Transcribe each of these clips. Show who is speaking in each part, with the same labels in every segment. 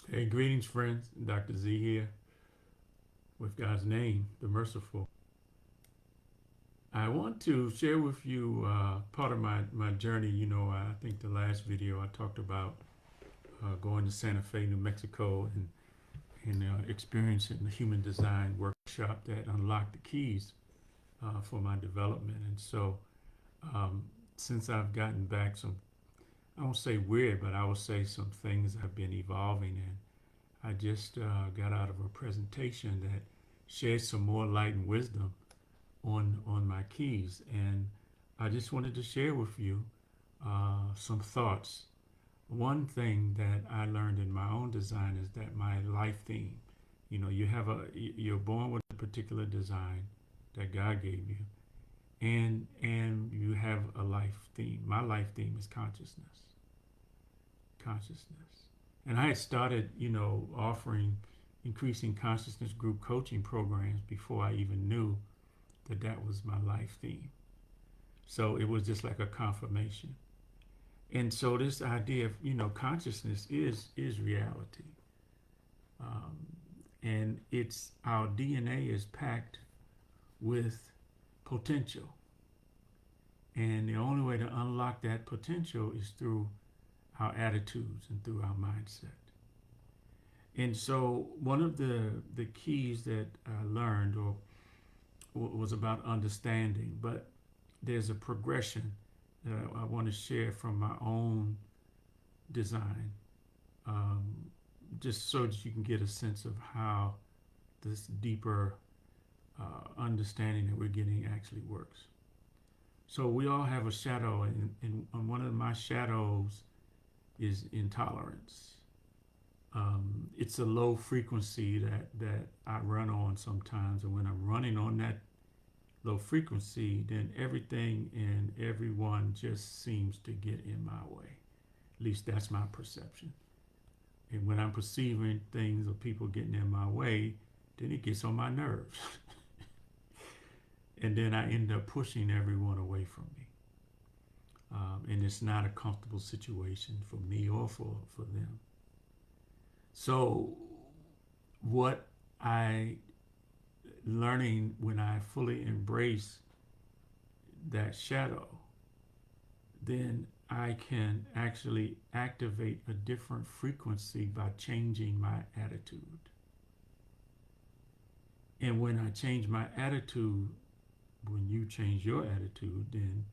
Speaker 1: Hey, greetings, friends. Dr. Z here with God's name, the Merciful. I want to share with you part of my journey. I think the last video I talked about going to Santa Fe, New Mexico, and experiencing the human design workshop that unlocked the keys for my development. And so, um, since I've gotten back, I won't say weird, but I will say some things have been evolving in. I just got out of a presentation that shared some more light and wisdom on my keys, and I just wanted to share with you some thoughts. One thing that I learned in my own design is that my life theme. You're born with a particular design that God gave you, and you have a life theme. My life theme is consciousness. Consciousness. And I had started, offering increasing consciousness group coaching programs before I even knew that that was my life theme. So it was just like a confirmation. And so this idea of, consciousness is reality. Um, and it's our DNA is packed with potential. And the only way to unlock that potential is through our attitudes and through our mindset. And so one of the keys that I learned or was about understanding, but there's a progression that I want to share from my own design, um, just so that you can get a sense of how this deeper understanding that we're getting actually works. So we all have a shadow, and one of my shadows is intolerance. It's a low frequency that I run on sometimes, and when I'm running on that low frequency, then everything and everyone just seems to get in my way. At least that's my perception. And when I'm perceiving things or people getting in my way, then it gets on my nerves. And then I end up pushing everyone away from me. And it's not a comfortable situation for me or for them. So, what I learning when I fully embrace that shadow, then I can actually activate a different frequency by changing my attitude. And when I change my attitude, when you change your attitude, then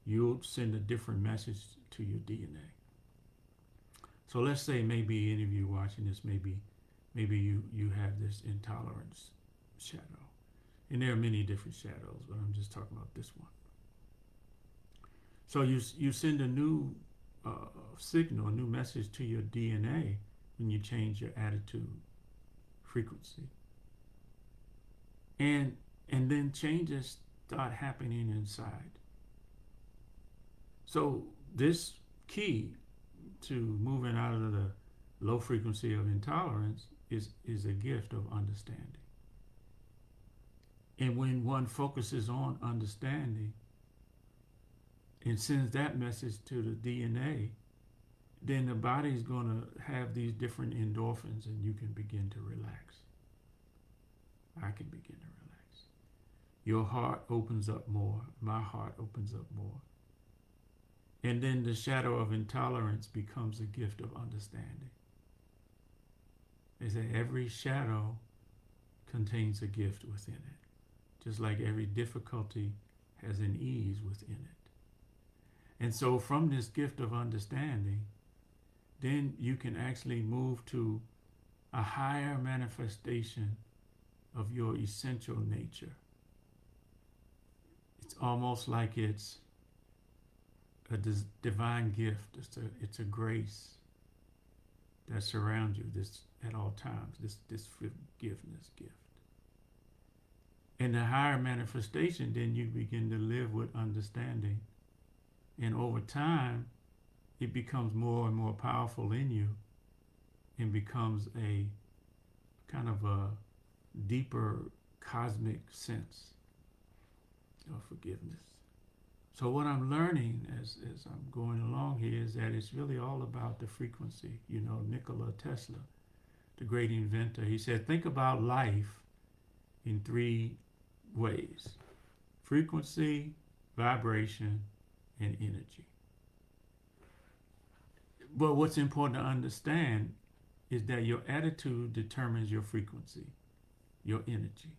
Speaker 1: you'll send a different message to your DNA. So let's say maybe any of you watching this, maybe you have this intolerance shadow. And there are many different shadows, but I'm just talking about this one. So you send a new signal, a new message to your DNA when you change your attitude frequency, and then changes start happening inside. So this key to moving out of the low frequency of intolerance is a gift of understanding. And when one focuses on understanding and sends that message to the DNA, then the body's going to have these different endorphins and you can begin to relax. I can begin to relax. Your heart opens up more. My heart opens up more. And then the shadow of intolerance becomes a gift of understanding. They say every shadow contains a gift within it, just like every difficulty has an ease within it. And so, from this gift of understanding, then you can actually move to a higher manifestation of your essential nature. It's almost like it's a divine gift. It's a grace that surrounds you this at all times. This forgiveness gift. And the higher manifestation, then you begin to live with understanding, and over time, it becomes more and more powerful in you, and becomes a kind of a deeper cosmic sense of forgiveness. So what I'm learning as I'm going along here is that it's really all about the frequency. You know, Nikola Tesla, the great inventor, he said, think about life in three ways: frequency, vibration, and energy. But what's important to understand is that your attitude determines your frequency, your energy.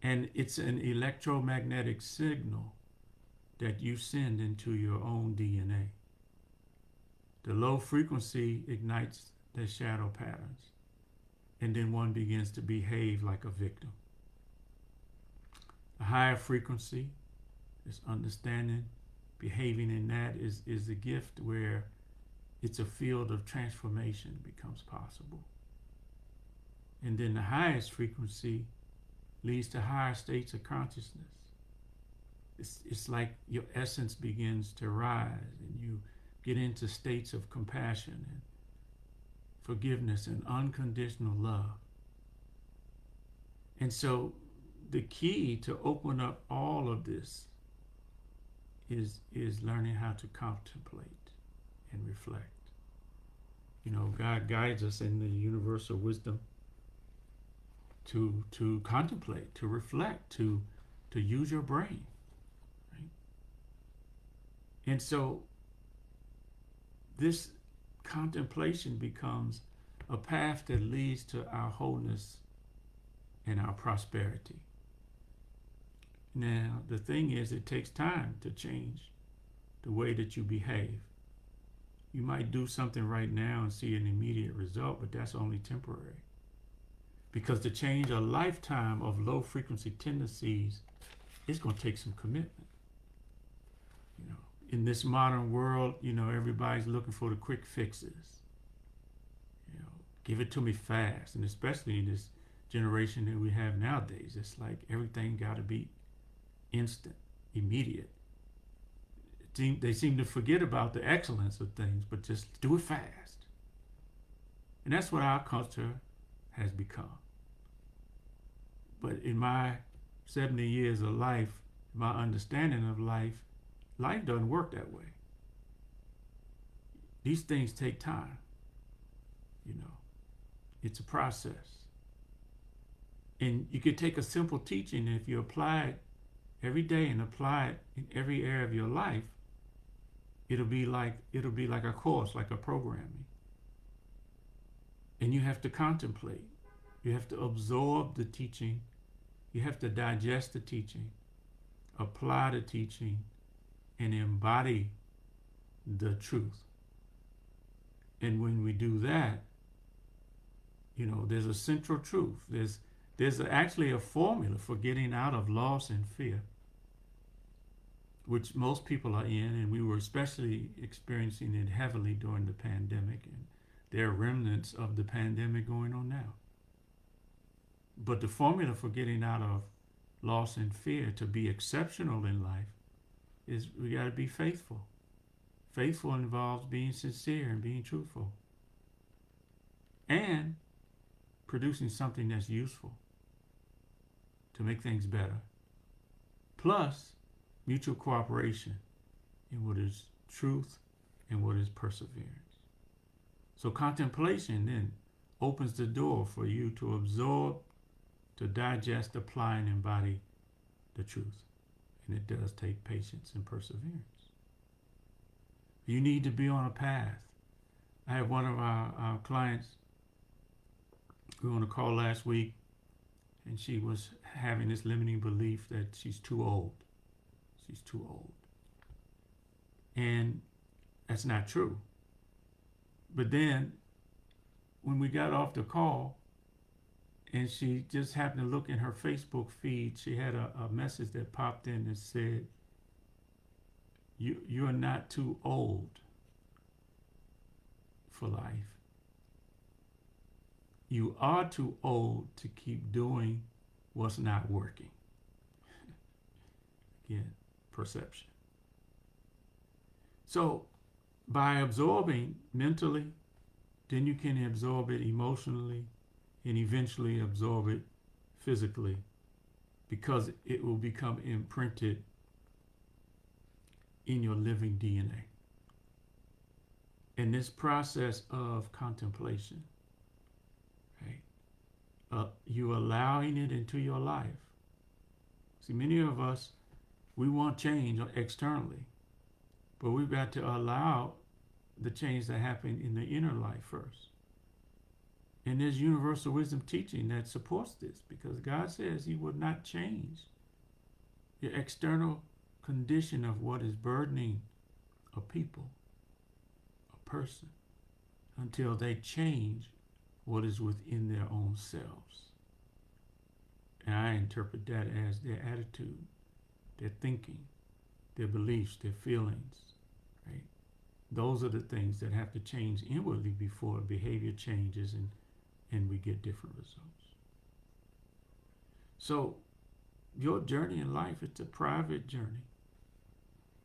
Speaker 1: And it's an electromagnetic signal that you send into your own DNA. The low frequency ignites the shadow patterns, and then one begins to behave like a victim. A higher frequency is understanding, behaving in that is a gift where it's a field of transformation becomes possible. And then the highest frequency leads to higher states of consciousness. It's like your essence begins to rise and you get into states of compassion and forgiveness and unconditional love. And so the key to open up all of this is learning how to contemplate and reflect. You know, God guides us in the universal wisdom to contemplate, to reflect, to use your brain. Right? And so this contemplation becomes a path that leads to our wholeness and our prosperity. Now, the thing is, it takes time to change the way that you behave. You might do something right now and see an immediate result, but that's only temporary. Because to change a lifetime of low frequency tendencies, it's going to take some commitment. You know, in this modern world, you know, everybody's looking for the quick fixes. You know, give it to me fast, and especially in this generation that we have nowadays, it's like everything got to be instant, immediate. They seem to forget about the excellence of things, but just do it fast. And that's what our culture has become. But in my 70 years of life, my understanding of life doesn't work that way. These things take time. You know, it's a process. And you could take a simple teaching, and if you apply it every day and apply it in every area of your life, it'll be like a course, like a programming. And you have to contemplate. You have to absorb the teaching. You have to digest the teaching, apply the teaching, and embody the truth. And when we do that, you know, there's a central truth. There's actually a formula for getting out of loss and fear, which most people are in, and we were especially experiencing it heavily during the pandemic, and there are remnants of the pandemic going on now. But the formula for getting out of loss and fear to be exceptional in life is we got to be faithful. Faithful involves being sincere and being truthful and producing something that's useful to make things better. Plus, mutual cooperation in what is truth and what is perseverance. So contemplation then opens the door for you to absorb, to digest, apply, and embody the truth. And it does take patience and perseverance. You need to be on a path. I had one of our clients, we were on a call last week, and she was having this limiting belief that she's too old. She's too old. And that's not true. But then when we got off the call and she just happened to look in her Facebook feed, she had a message that popped in that said, you are not too old for life. You are too old to keep doing what's not working. Again, perception. So by absorbing mentally, then you can absorb it emotionally and eventually absorb it physically, because it will become imprinted in your living DNA. In this process of contemplation, right? You allowing it into your life. See, many of us, we want change externally, but we've got to allow the change to happen in the inner life first. And there's universal wisdom teaching that supports this, because God says He would not change the external condition of what is burdening a people, a person, until they change what is within their own selves. And I interpret that as their attitude, their thinking, their beliefs, their feelings, right? Those are the things that have to change inwardly before behavior changes and we get different results. So your journey in life, it's a private journey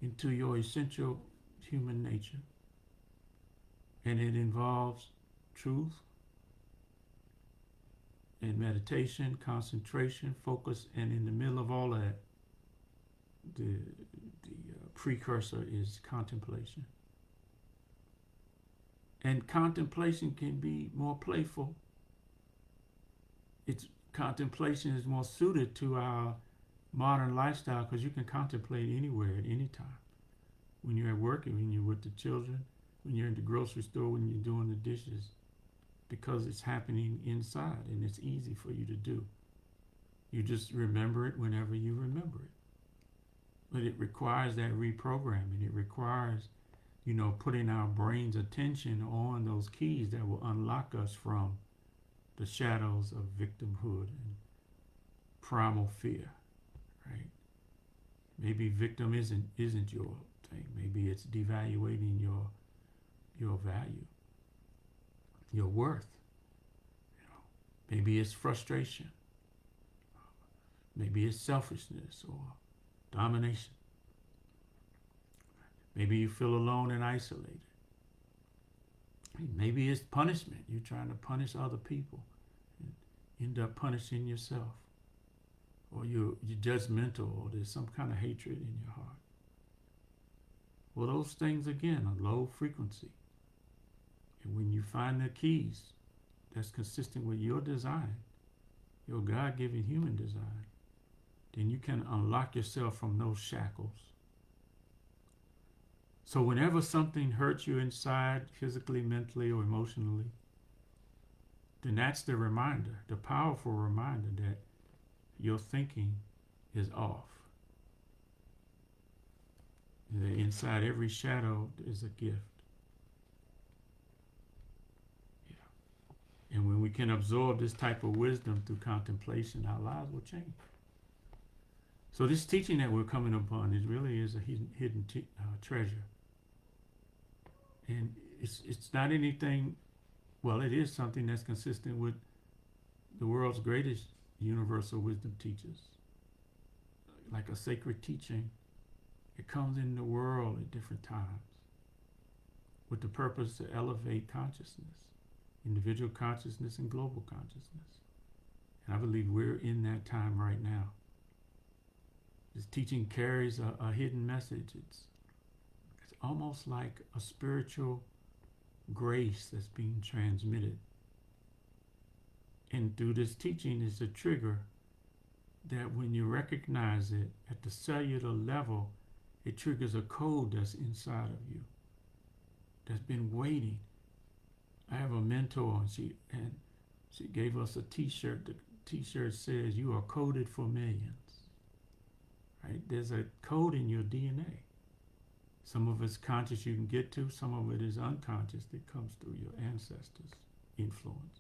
Speaker 1: into your essential human nature. And it involves truth and meditation, concentration, focus, and in the middle of all that, the precursor is contemplation. And contemplation can be more playful. Contemplation is more suited to our modern lifestyle, because you can contemplate anywhere at any time. When you're at work, and when you're with the children, when you're in the grocery store, when you're doing the dishes, because it's happening inside and it's easy for you to do. You just remember it whenever you remember it. But it requires that reprogramming. It requires, putting our brain's attention on those keys that will unlock us from the shadows of victimhood and primal fear, right? Maybe victim isn't your thing. Maybe it's devaluating your value, your worth. Maybe it's frustration. Maybe it's selfishness or domination. Maybe you feel alone and isolated. Maybe it's punishment. You're trying to punish other people and end up punishing yourself. Or you're judgmental, or there's some kind of hatred in your heart. Well, those things, again, are low frequency. And when you find the keys that's consistent with your design, your God-given human design, then you can unlock yourself from those shackles. So whenever something hurts you inside, physically, mentally, or emotionally, then that's the reminder, the powerful reminder that your thinking is off. That inside every shadow is a gift. Yeah. And when we can absorb this type of wisdom through contemplation, our lives will change. So this teaching that we're coming upon really is a hidden treasure. And it's not anything, well, it is something that's consistent with the world's greatest universal wisdom teachers. Like a sacred teaching, it comes in the world at different times with the purpose to elevate consciousness, individual consciousness and global consciousness. And I believe we're in that time right now. This teaching carries a hidden message. It's almost like a spiritual grace that's being transmitted. And through this teaching is a trigger that when you recognize it at the cellular level, it triggers a code that's inside of you that's been waiting. I have a mentor, and she gave us a t-shirt. The t-shirt says, "You are coded for millions." Right? There's a code in your DNA. Some of it's conscious you can get to, some of it is unconscious that comes through your ancestors' influence.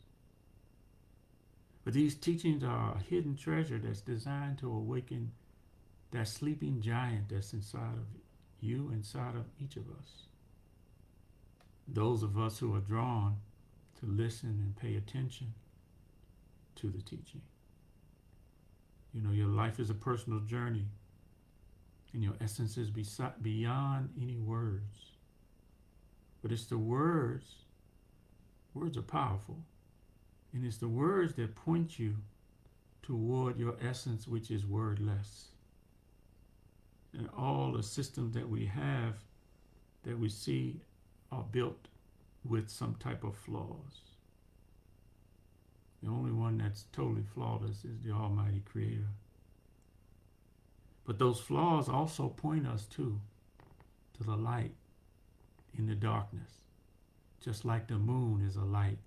Speaker 1: But these teachings are a hidden treasure that's designed to awaken that sleeping giant that's inside of you, inside of each of us. Those of us who are drawn to listen and pay attention to the teaching. Your life is a personal journey, and your essence is beyond any words. But it's the words are powerful, and it's the words that point you toward your essence, which is wordless. And all the systems that we have, that we see, are built with some type of flaws. The only one that's totally flawless is the Almighty Creator. But those flaws also point us to the light in the darkness. Just like the moon is a light.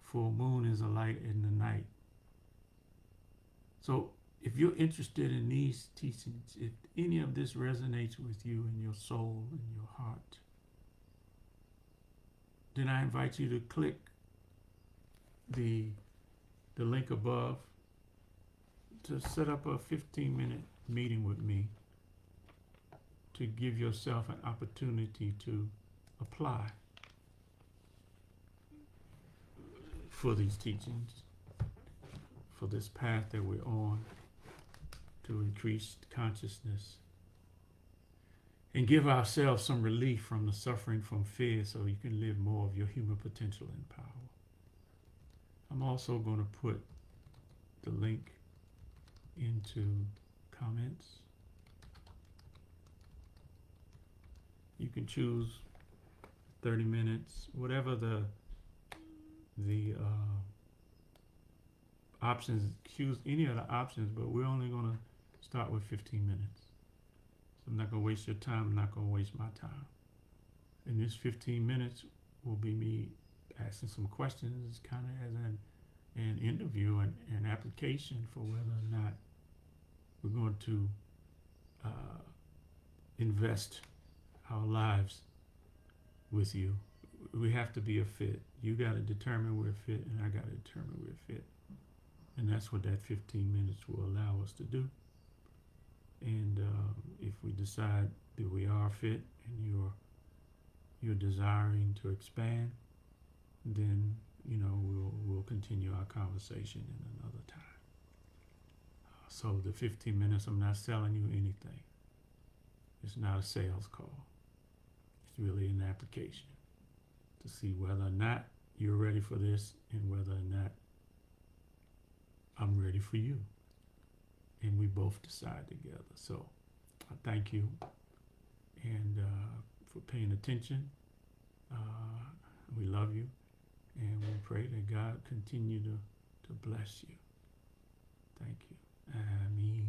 Speaker 1: Full moon is a light in the night. So if you're interested in these teachings, if any of this resonates with you in your soul, in your heart, then I invite you to click the link above to set up a 15-minute meeting with me to give yourself an opportunity to apply for these teachings, for this path that we're on, to increase consciousness and give ourselves some relief from the suffering from fear so you can live more of your human potential and power. I'm also going to put the link into comments. You can choose 30 minutes, whatever the options, choose any of the options, but we're only going to start with 15 minutes. So I'm not going to waste your time, I'm not going to waste my time. And this 15 minutes will be me asking some questions, kind of as an interview and an application for whether or not we're going to invest our lives with you. We have to be a fit. You got to determine we're fit, and I got to determine we're fit. And that's what that 15 minutes will allow us to do. And if we decide that we are fit and you're desiring to expand, then we'll continue our conversation in another time. So the 15 minutes, I'm not selling you anything. It's not a sales call. It's really an application to see whether or not you're ready for this and whether or not I'm ready for you. And we both decide together. So I thank you and for paying attention. We love you, and we pray that God continue to bless you. Thank you. Ameen.